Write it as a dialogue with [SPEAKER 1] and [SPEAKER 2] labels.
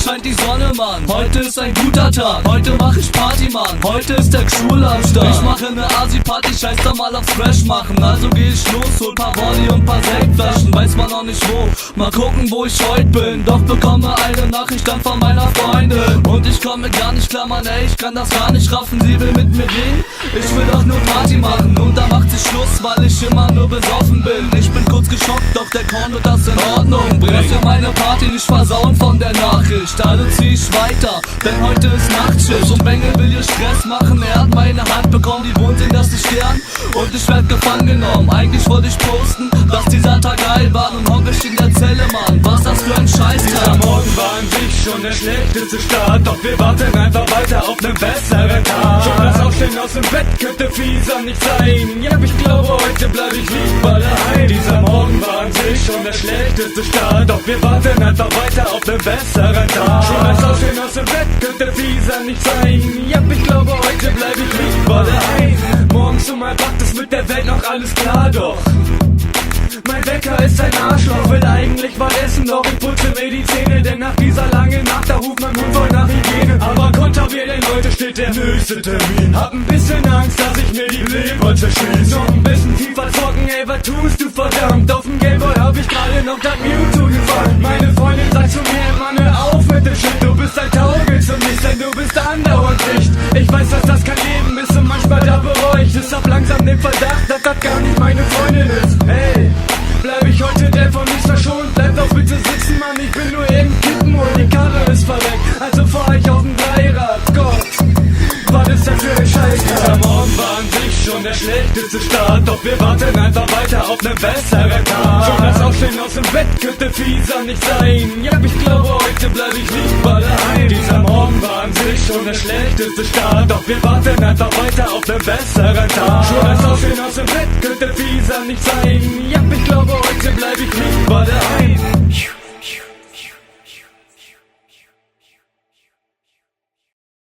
[SPEAKER 1] scheint die Sonne, Mann. Heute ist ein guter Tag, heute mach ich Party, Mann. Heute ist der Schul am Start. Ich mache ne Asi-Party, scheiß da mal auf Fresh machen. Also geh ich los, hol paar Body und paar Sektflaschen. Weiß man noch nicht wo, mal gucken wo ich heute bin. Doch bekomme eine Nachricht dann von meiner Freundin. Und ich komme gar nicht klar, Mann, ey, ich kann das gar nicht raffen. Sie will mit mir reden, ich will doch nur Party machen. Und da macht sie Schluss, weil ich immer nur besoffen bin. Ich bin kurz geschockt, doch der Korn wird das in Ordnung bringen. Lass dir meine Party nicht versauen von der Nachricht. Also zieh ich weiter, denn heute ist Nachtschicht. Und Bengel will ihr Stress machen, er hat meine Hand bekommen. Die wohnt in das Stern und ich werd gefangen genommen. Eigentlich wollte ich posten, dass dieser Tag geil war. Und hock ich in der Zelle, Mann, was das für ein Scheiß.
[SPEAKER 2] Dieser Morgen war an sich schon der schlechteste Start. Doch wir warten einfach weiter auf nen besseren Tag. Schon das Aufstehen aus dem Bett könnte fieser nicht sein. Ja, ich glaube, heute bleib ich lieber daheim. Dieser Morgen war an sich schon der schlechteste Start. Doch wir warten einfach weiter auf nen besseren Tag. Schon das Aufstehen aus dem Bett könnte fieser nicht sein. Ja, ich glaube, heute bleib ich lieber daheim. Morgens um 1 ist mit der Welt noch alles klar, doch mein Wecker ist ein Arschloch, will eigentlich was essen, doch ich putze mir die Zähne, denn nach dieser langen Nacht, da ruft mein Mund voll nach Hygiene. Aber konterbieren, heute steht der nächste Termin. Hab ein bisschen Angst, dass ich mir die Leber zerschieß. Noch ein bisschen FIFA zocken, ey, was tust du verdammt? Auf dem Gameboy hab ich gerade noch das Mewtwo gefangen. Meine Freundin sagt zu mir, Mann, hör auf mit dem Shit, du bist ein Taugel zum Nichts, denn du bist andauernd Licht. Ich weiß, dass das kein Leben ist und manchmal da bereue ich es. Hab langsam den Verdacht, dass das gar nicht meine Freundin ist. Hey, bleib ich heute der von nichts verschont? Bleib doch bitte sitzen, Mann, ich bin nur eben kippen und die Karre ist verreckt. Also fahr ich auf dem Dreirad, Gott, was ist denn für ein Scheiß? Dieser Morgen war an sich schon der schlechteste Start. Doch wir warten einfach weiter auf nen besseren Tag. Schon das Aufstehen aus dem Bett könnte fieser nicht sein. Ja, ich glaube, heute bleib ich lieber daheim. Dieser Morgen war an sich schon der schlechteste Start. Doch wir warten einfach weiter auf nen besseren Tag. Schon das Aufstehen aus dem Bett könnte fieser nicht sein. Ja, ich glaube,